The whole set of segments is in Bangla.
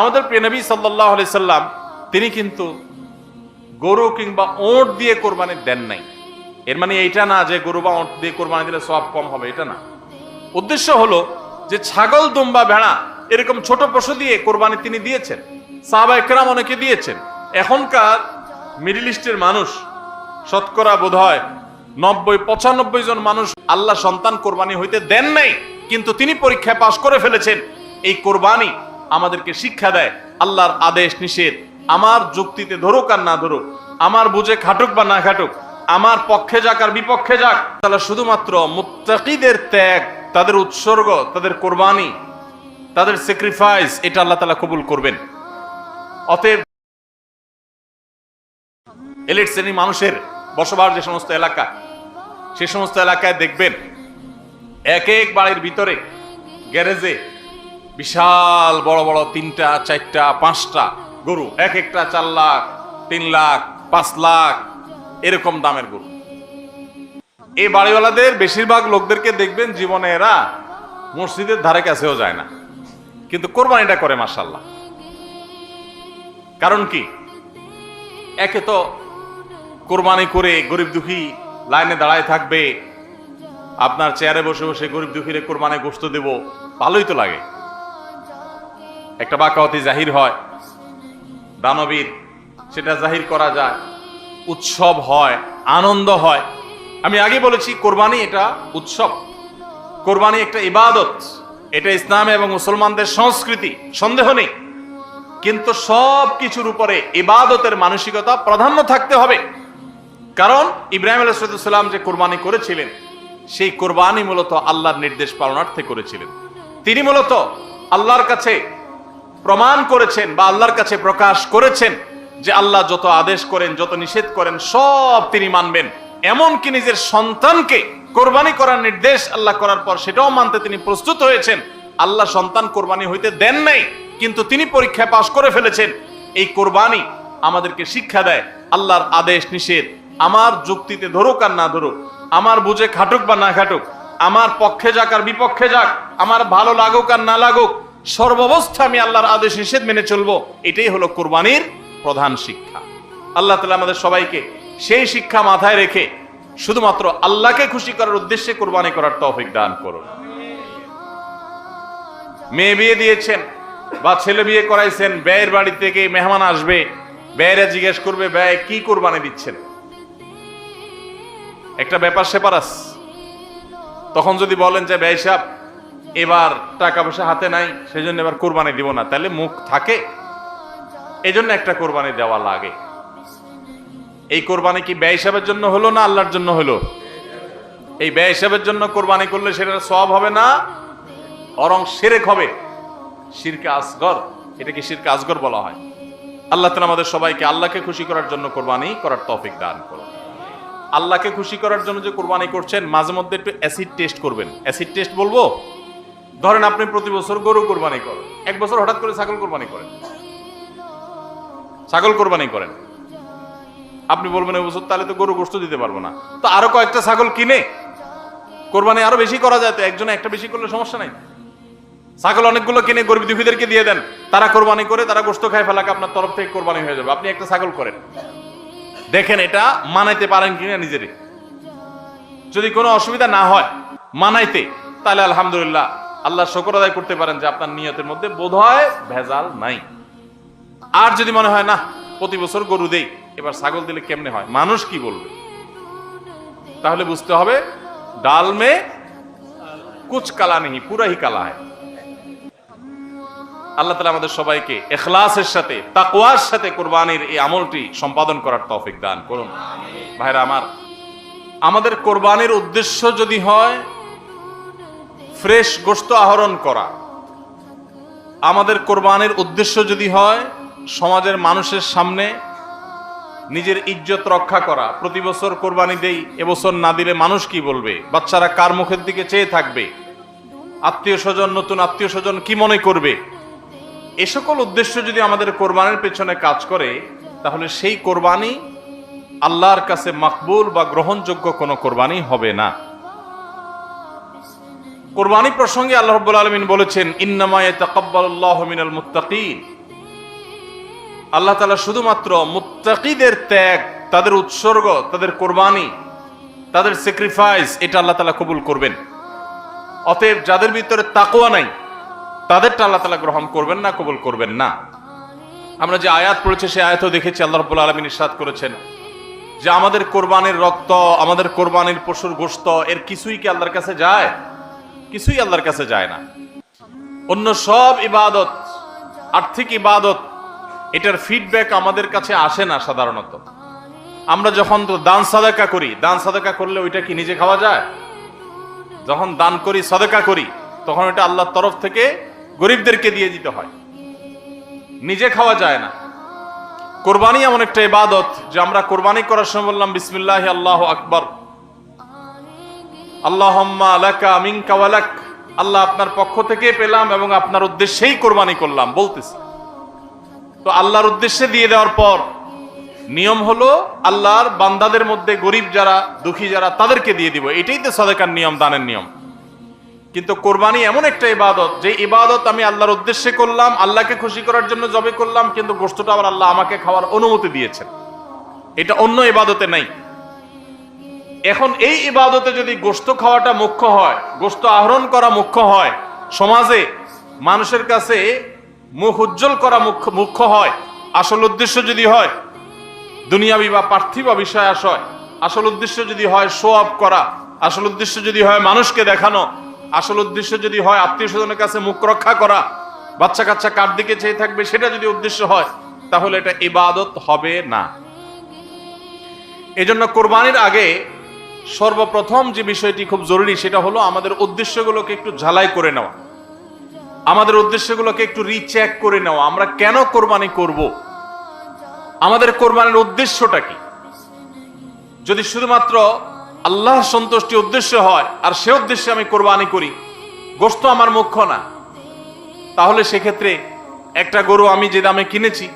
আমাদের প্রিয় নবী সাল্লাল্লাহু আলাইহি সাল্লাম তিনি কিন্তু গরু কিংবা ওঁট দিয়ে কোরবানি দেন নাই। এর মানে এইটা না যে গরু বা ওঁট দিয়ে কোরবানি দিলে সওয়াব কম হবে, এটা না। উদ্দেশ্য হলো যে ছাগল, দুম্বা, ভেড়া এরকম ছোট পশু দিয়ে কোরবানি তিনি দিয়েছেন, সাহাবায়ে কেরাম অনেকে দিয়েছেন। এখনকার মিডল ইস্টের মানুষ শতকরা বোধহয় 90-95 জন মানুষ আল্লাহ সন্তান কোরবানি হইতে দেন নাই, কিন্তু তিনি পরীক্ষায় পাশ করে ফেলেছেন। এই কোরবানি আমাদেরকে শিক্ষা দেয় আল্লাহর আদেশ নিষেধ আমার যুক্তিতে ধরুক আর না ধরুক, আমার বুঝে খাটুক বা না খাটুক, আমার পক্ষে যাক আর বিপক্ষে যাক, তাহলে শুধুমাত্র মুত্তাকিদের ত্যাগ, তাদের উৎসর্গ, তাদের কোরবানি, তাদের স্যাক্রিফাইস, এটা আল্লাহ তাআলা কবুল করবেন। অতএব এলিট শ্রেণী মানুষের বসবাস যে সমস্ত এলাকা, সে সমস্ত এলাকায় দেখবেন এক এক বাড়ির ভিতরে গ্যারেজে বিশাল বড় বড় 3টা 4টা 5টা গরু, এক একটা 4 লাখ 3 লাখ 5 লাখ এরকম দামের গরু। এই বাড়িওয়ালাদের বেশিরভাগ লোকদেরকে দেখবেন জীবনে এরা মসজিদের ধারে কাছেও যায় না, কিন্তু কোরবানিটা করে মাশাআল্লাহ। কারণ কি? একে তো কোরবানি করে গরিব দুঃখী লাইনে দাঁড়ায় থাকবে, আপনার চেয়ারে বসে বসে গরিব দুঃখীরে কোরবানি গোশত দেব, ভালোই তো লাগে। একটা বাকাওয়াতি জাহির হয়, দানবীর, সেটা জাহির করা যায়, উৎসব হয়, আনন্দ হয়। আমি আগে বলেছি কোরবানি এটা উৎসব, কোরবানি একটা ইবাদত, এটা ইসলাম এবং মুসলমানদের সংস্কৃতি, সন্দেহ নেই। কিন্তু সব কিছুর উপরে ইবাদতের মানসিকতা প্রাধান্য থাকতে হবে। কারণ ইব্রাহিম আলাইহিস সালাম যে কোরবানি করেছিলেন, সেই কোরবানি মূলত আল্লাহর নির্দেশ পালনার্থে করেছিলেন। তিনি মূলত আল্লাহর কাছে প্রমাণ করেছেন বা আল্লাহর কাছে প্রকাশ করেছেন যে আল্লাহ যত আদেশ করেন, যত নিষেধ করেন, সব তিনি মানবেন। এমনকি নিজের সন্তানকে কোরবানি করার নির্দেশ আল্লাহ করার পর সেটাও মানতে তিনি প্রস্তুত হয়েছেন। আল্লাহ সন্তান কোরবানি হইতে দেন নাই, কিন্তু তিনি পরীক্ষায় পাশ করে ফেলেছেন। এই কোরবানি আমাদেরকে শিক্ষা দেয় আল্লাহর আদেশ নিষেধ আমার যুক্তিতে ধরুক আর না ধরুক, আমার বুঝে খাটুক বা না খাটুক, আমার পক্ষে যাক আর বিপক্ষে যাক, আমার ভালো লাগুক আর না লাগুক, সর্বাবস্থা আমি আল্লাহর আদেশ নিষেধ মেনে চলবো। এটাই হলো কোরবানির প্রধান শিক্ষা। আল্লাহ তাআলা আমাদের সবাইকে সেই শিক্ষা মাথায় রেখে শুধুমাত্র আল্লাহকে খুশি করার উদ্দেশ্যে কোরবানি করার তৌফিক দান করুন। মেয়ে বিয়ে দিয়েছেন বা ছেলে বিয়ে করাইছেন, ব্যয়ের বাড়ি থেকে মেহমান আসবে, ব্যয়েরা জিজ্ঞেস করবে ব্যয় কি কোরবানি দিচ্ছেন, একটা ব্যাপার সেপার আছে। তখন যদি বলেন যে ব্যয় সাহেব এবার টাকা পয়সা হাতে নাই, সেই জন্য এবার কোরবানি দিব না, তাহলে মুখ থাকে। এই জন্য একটা কোরবানি দেওয়া লাগে। এই কোরবানি কি ব্যয় হিসাবের জন্য হলো না আল্লাহর জন্য হলো? এই ব্যয় হিসাবের জন্য কোরবানি করলে সেটা সওয়াব হবে না, বরং শিরক হবে, শিরকে আসগর। এটাকে শিরকে আসগর বলা হয়। আল্লাহ তাআলা আমাদের সবাইকে আল্লাহকে খুশি করার জন্য কোরবানি করার তৌফিক দান করুন। আল্লাহকে খুশি করার জন্য যে কোরবানি করছেন, মাঝে মধ্যে একটু অ্যাসিড টেস্ট করবেন। অ্যাসিড টেস্ট বলবো, ধরেন আপনি প্রতি বছর গরু কোরবানি করেন, এক বছর হঠাৎ করে ছাগল কোরবানি করেন, ছাগল কোরবানি করেন, আপনি বলবেন এই বছর তাহলে তো গরু গোশত দিতে পারবো না, তো আরো কয়েকটা ছাগল কিনে কোরবানি আরো বেশি করা যায়, তো একজনে একটা বেশি করলে সমস্যা নাই। ছাগল অনেকগুলো কিনে গরিব দুঃখীদেরকে দিয়ে দেন, তারা কোরবানি করে, তারা গোশত খায় ফেলাকে আপনার তরফ থেকে কোরবানি হয়ে যাবে। আপনি একটা ছাগল করেন, দেখেন এটা মানাইতে পারেন কিনা নিজেরে। যদি কোনো অসুবিধা না হয় মানাইতে, তাহলে আলহামদুলিল্লাহ আল্লাহর শুকর আদায় করতে পারেন যে আপনার নিয়তের মধ্যে বোধহয় ভেজাল নাই। আর যদি মনে হয় না প্রতি বছর গরু দেই, এবার ছাগল দিলে কেমনে হয়, মানুষ কি বলবে, তাহলে বুঝতে হবে ডাল মে কুচ কালা নেই, পুরা হি কালা হয়। আল্লাহ তাআলা আমাদের সবাইকে ইখলাসের সাথে, তাকওয়ার সাথে কোরবানির এই আমলটি সম্পাদন করার তৌফিক দান করুন। ভাইরা আমার, আমাদের কোরবানির উদ্দেশ্য যদি হয় ফ্রেশ গোশত আহরণ করা, আমাদের কোরবানির উদ্দেশ্য যদি হয় সমাজের মানুষের সামনে নিজের ইজ্জত রক্ষা করা, প্রতি বছর কোরবানি দেই, এবছর না দিলে মানুষ কি বলবে, বাচ্চারা কার মুখের দিকে চেয়ে থাকবে, আত্মীয় স্বজন, নতুন আত্মীয় স্বজন কি মনে করবে, এ সকল উদ্দেশ্য যদি আমাদের কোরবানির পেছনে কাজ করে, তাহলে সেই কোরবানি আল্লাহর কাছে মাকবুল বা গ্রহণযোগ্য কোনো কোরবানি হবে না। কোরবানি প্রসঙ্গে আল্লাহ রাব্বুল আলামিন বলেছেন, ইন্নামা ইয়াতাকাব্বালুল্লাহু মিনাল মুত্তাকিন, আল্লাহ তাআলা শুধুমাত্র মুত্তাকিদের ত্যাগ, তাদের উৎসর্গ, তাদের কোরবানি, তাদের স্যাক্রিফাইস, এটা আল্লাহ তাআলা কবুল করবেন। অতএব যাদের ভিতরে তাকওয়া নাই তাদেরটা আল্লাহ তাআলা গ্রহণ করবেন না, কবুল করবেন না। আমরা যে আয়াত পড়েছি সেই আয়াতও দেখেছি আল্লাহ রাব্বুল আলামিন ইরশাদ করেছেন যে আমাদের কোরবানির রক্ত, আমাদের কোরবানির পশুর গোশত, এর কিছুই কি আল্লাহর কাছে যায়? কিছুই আল্লাহর কাছে যায় না। অন্য সব ইবাদত, আর্থিক ইবাদত, এটার ফিডব্যাক আমাদের কাছে আসে না সাধারণত। আমরা যখন দান সাদাকা করি, দান সাদাকা করলে ওইটা কি নিজে খাওয়া যায়? যখন দান করি, সাদাকা করি, তখন এটা আল্লাহর তরফ থেকে গরিবদেরকে দিয়ে দিতে হয়, নিজে খাওয়া যায় না। কোরবানি এমন একটা ইবাদত যে আমরা কোরবানি করার সময় বললাম বিসমিল্লাহি আল্লাহু আকবার, আল্লাহুম্মা লাকা মিনকা ওয়া লাক, আল্লাহ আপনার পক্ষ থেকে পেলাম এবং আপনার উদ্দেশ্যেই কোরবানি করলাম বলতেছি। তো আল্লাহর উদ্দেশ্যে দিয়ে দেওয়ার পর নিয়ম হলো আল্লাহর বান্দাদের মধ্যে গরিব যারা, দুঃখী যারা, তাদেরকে দিয়ে দিব। এটাই তো সাদাকার নিয়ম, দানের নিয়ম। কিন্তু কোরবানি এমন একটা ইবাদত যে ইবাদত আমি আল্লাহর উদ্দেশ্যে করলাম, আল্লাহকে খুশি করার জন্য জবে করলাম, কিন্তু গোশতটা আবার আল্লাহ আমাকে খাওয়ার অনুমতি দিয়েছেন। এটা অন্য ইবাদতে নাই। এখন এই ইবাদতে যদি গোশত খাওয়াটা মুখ্য হয়, গোশত আহরণ করা মুখ্য হয়, সমাজে মানুষের কাছে মুখ উজ্জ্বল করা মুখ্য হয়, আসল উদ্দেশ্য যদি হয় দুনিয়াবি বা পার্থিব বিষয় আশয়, আসল উদ্দেশ্য যদি হয় শো অফ করা, আসল উদ্দেশ্য যদি হয় মানুষকে দেখানো, আসল উদ্দেশ্য যদি হয় আত্মীয় স্বজনের কাছে মুখ রক্ষা করা, বাচ্চা কাচ্চা কার দিকে চেয়ে থাকবে, সেটা যদি উদ্দেশ্য হয়, তাহলে এটা ইবাদত হবে না। এজন্য কোরবানির আগে সর্বপ্রথম যে বিষয়টি খুব জরুরি সেটা হলো আমাদের উদ্দেশ্যগুলোকে একটু ঝালাই করে নেওয়া, আমাদের উদ্দেশ্যগুলোকে একটু রিচেক করে নেওয়া। আমরা কেন কোরবানি করব? আমাদের কোরবানির উদ্দেশ্যটা কি? যদি শুধুমাত্র আল্লাহর সন্তুষ্টি উদ্দেশ্য হয় আর সে উদ্দেশ্যে আমি কোরবানি করি, গোশত আমার মুখ্য না, তাহলে সেক্ষেত্রে একটা গরু আমি যে দামে কিনেছি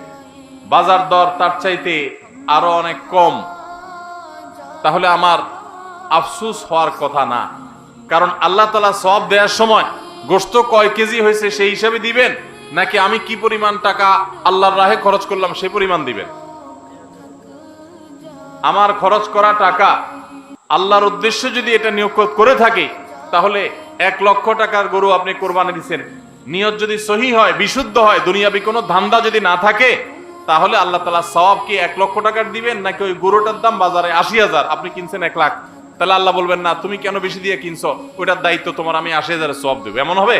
বাজার দর তার চাইতে আরো অনেক কম, তাহলে আমার আফসোস হওয়ার কথা না। কারণ আল্লাহ তাআলা সওয়াব দেওয়ার সময় গোশত কয় কেজি হয়েছে সেই হিসাবে দিবেন, নাকি আমি কি পরিমাণ টাকা আল্লাহর রাহে খরচ করলাম সেই পরিমাণ দিবেন? আমার খরচ করা টাকা আল্লাহর উদ্দেশ্যে যদি এটা নিয়োগ করে থাকি, তাহলে 1 লক্ষ টাকার গরু আপনি কোরবানি দিচ্ছেন, নিয়ত যদি সহি হয়, বিশুদ্ধ হয়, দুনিয়াবি কোনো ধান্দা যদি না থাকে, তাহলে আল্লাহ তাআলা সওয়াব কি 1 লক্ষ টাকার দিবেন, নাকি ওই গরুটার দাম বাজারে 80,000, আপনি কিনছেন 1 লাখ, তাহলে আল্লাহ বলবেন না তুমি কেন বেশি দিয়ে কিনছো, ওইটার দায়িত্ব তোমার, আমি 80,000 সওয়াব দেব? এমন হবে?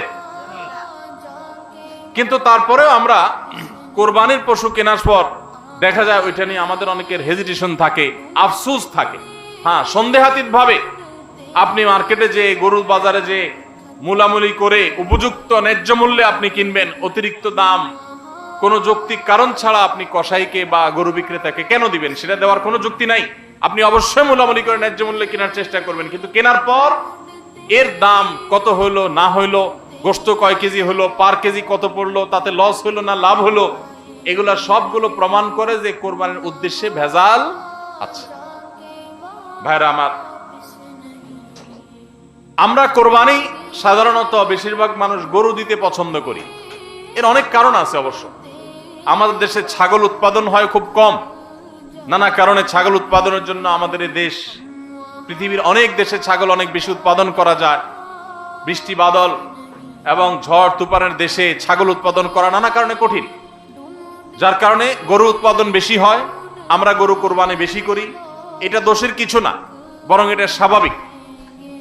কিন্তু তারপরেও আমরা কোরবানির পশু কেনার পর দেখা যায় ওইটা নিয়ে আমাদের অনেকের হেজিটেশন থাকে, আফসোস থাকে। হ্যাঁ, সন্দেহাতীত ভাবে আপনি মার্কেটে যে গরুর বাজারে যে মূলামূলি করে উপযুক্ত ন্যায্য মূল্যে আপনি কিনবেন, অতিরিক্ত দাম কোনো যৌক্তিক কারণ ছাড়া আপনি কসাইকে বা গরু বিক্রেতাকে কেন দিবেন? সেটা দেওয়ার কোনো যুক্তি নাই। আপনি অবশ্যই মূলামূলি করে ন্যায্য মূল্যে কেনার চেষ্টা করবেন, কিন্তু কেনার পর এর দাম কত হইলো না হইলো, গোশত কয় কেজি হলো, পার কেজি কত পড়লো, তাতে লস হইলো না লাভ হলো, এগুলা সবগুলো প্রমাণ করে যে কোরবানির উদ্দেশ্যে ভেজাল আছে। ভাইরা আমার, আমরা কোরবানি সাধারণত বেশিরভাগ মানুষ গরু দিতে পছন্দ করি। এর অনেক কারণ আছে অবশ্য। আমাদের দেশে ছাগল উৎপাদন হয় খুব কম, নানা কারণে ছাগল উৎপাদনের জন্য আমাদের এই দেশ, পৃথিবীর অনেক দেশে ছাগল অনেক বেশি উৎপাদন করা যায়। বৃষ্টি বাদল এবং ঝড় তুফানের দেশে ছাগল উৎপাদন করা নানা কারণে কঠিন, যার কারণে গরু উৎপাদন বেশি হয়, আমরা গরু কোরবানি বেশি করি। এটা দোষের কিছু না, বরং এটা স্বাভাবিক।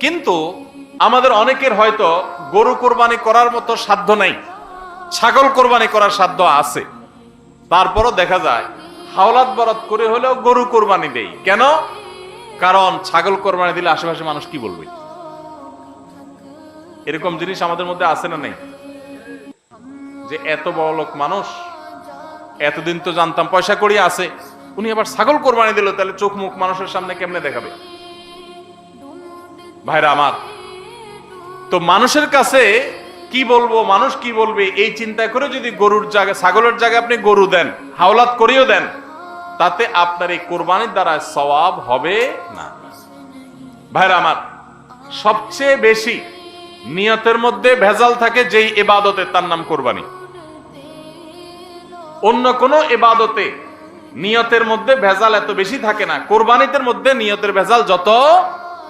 কিন্তু আমাদের অনেকের হয়তো গরু কোরবানি করার মতো সাধ্য নাই, ছাগল কোরবানি করার সাধ্য আছে। তারপরও দেখা যায় হাওলাত বরাত করে হলেও গরু কোরবানি দেই। কেন? কারণ ছাগল কোরবানি দিলে আশেপাশে মানুষ কি বলবে? এরকম জিনিস আমাদের মধ্যে আছে না নেই? যে এত বড় লোক মানুষ, এতদিন তো জানতাম পয়সা করি আছে, উনি আবার ছাগল কোরবানি দিল, তাহলে চোখ মুখ মানুষের সামনে কেমনে দেখাবে? ভাইরা আমার, তো মানুষের কাছে কি বলবো, মানুষ কি বলবে, এই চিন্তা করে যদি গরুর জায়গায়, ছাগলের জায়গায় আপনি গরু দেন, হাওলাত করিও দেন, তাতে আপনার এই কোরবানির দ্বারা সওয়াব হবে না। ভাইরা আমার, সবচেয়ে বেশি নিয়তের মধ্যে ভেজাল থাকে যেই ইবাদতে, তার নাম কোরবানি। অন্য কোনো ইবাদতে নিয়তের মধ্যে ভেজাল এত বেশি থাকে না, কোরবানিদের মধ্যে নিয়তের ভেজাল যত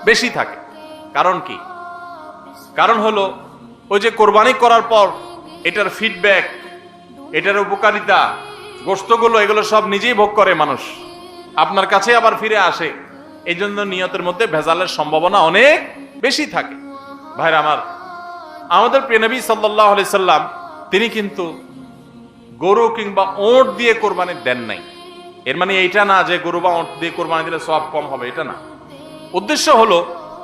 বেশি থাকে। কারণ কি? কারণ হলো ওই যে কোরবানি করার পর এটার ফিডব্যাক, এটার উপকারিতা, গোশতগুলো এগুলো সব নিজেই ভোগ করে মানুষ, আপনার কাছে আবার ফিরে আসে। এই জন্য নিয়তের মধ্যে ভেজালের সম্ভাবনা অনেক বেশি থাকে। ভাইরা আমার, আমাদের প্রিয় নবী সাল্লাল্লাহু আলাইহি সাল্লাম তিনি কিন্তু গরু কিংবা ওঁট দিয়ে কোরবানি দেন নাই। এর মানে এইটা না যে গরু বা ওঁট দিয়ে কোরবানি দিলে সওয়াব কম হবে, এটা না। উদ্দেশ্য হলো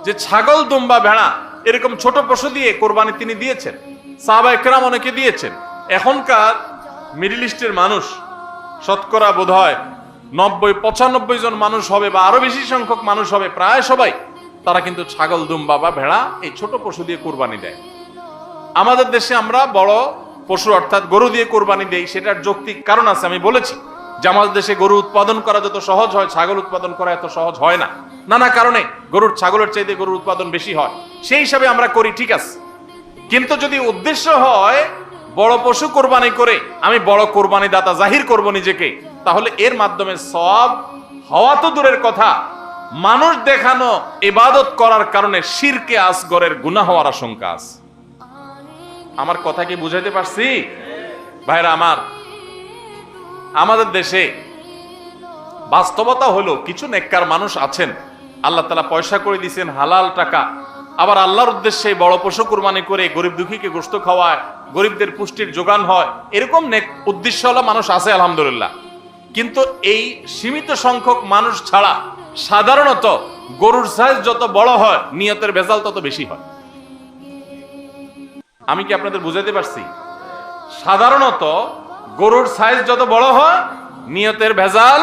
যে ছাগল, দুম্বা, ভেড়া এরকম ছোট পশু দিয়ে কোরবানি তিনি দিয়েছেন, সাহাবায়ে কেরাম অনেকে দিয়েছেন। এখনকার মিডল ইস্টের মানুষ শতকরা বোধহয় 90-95 জন মানুষ হবে বা আরো বেশি সংখ্যক মানুষ হবে, প্রায় সবাই তারা কিন্তু ছাগল, দুম্বা বা ভেড়া এই ছোট পশু দিয়ে কোরবানি দেয়। আমাদের দেশে আমরা বড় পশু অর্থাৎ গরু দিয়ে কোরবানি দেই, সেটার যৌক্তিক কারণ আছে। আমি বলেছি যে আমাদের দেশে গরু উৎপাদন করা যত সহজ হয়, ছাগল উৎপাদন করা এত সহজ হয় না। নানা কারণে গরুর, ছাগলের চাইতে গরুর উৎপাদন বেশি হয়, সেই হিসাবে আমরা করি, ঠিক আছে। কিন্তু যদি উদ্দেশ্য হয় বড় পশু কোরবানি করে আমি বড় কোরবানি দাতা জাহির করব নিজেকে, তাহলে এর মাধ্যমে সওয়াব হওয়া তো দূরের কথা, মানুষ দেখানো ইবাদত করার কারণে শিরকে আসগরের গুনাহ হওয়ার আশঙ্কা আছে। আমার কথা কি বুঝাইতে পারছি ভাইরা আমার? আমাদের দেশে বাস্তবতা হলো কিছু নেককার মানুষ আছেন, আল্লাহ তাআলা পয়সা করে দিয়েছেন, হালাল টাকা, আবার আল্লাহর উদ্দেশ্যে বড় পশু কুরবানি করে গরিব দুঃখীকে গোশত খাওয়ায়, গরিবদের পুষ্টির যোগান হয়, এরকম নেক উদ্দেশ্যওয়ালা মানুষ আছে আলহামদুলিল্লাহ। কিন্তু এই সীমিত সংখ্যক মানুষ ছাড়া সাধারণত গরুর সাইজ যত বড় হয় নিয়তের ভেজাল তত বেশি হয়। আমি কি আপনাদের বুঝাইতে পারছি? সাধারণত গরুর সাইজ যত বড় হয় নিয়তের ভেজাল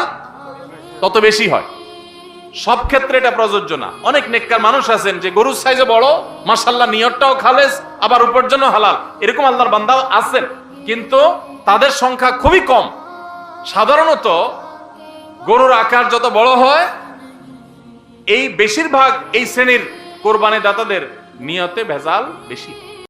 তত বেশি হয়। সব ক্ষেত্রে এটা প্রযোজ্য না। অনেক নেককার মানুষ আছেন যে গরুর সাইজে বড়, মাশাআল্লাহ নিয়তটাও খালেস, আবার উপার্জন হালাল, এরকম আল্লাহর বান্দা আছেন, কিন্তু তাদের সংখ্যা খুবই কম। সাধারণত গরুর আকার যত বড় হয় এই বেশিরভাগ এই শ্রেণীর কোরবানি দাতাদের নিয়তে ভেজাল বেশি।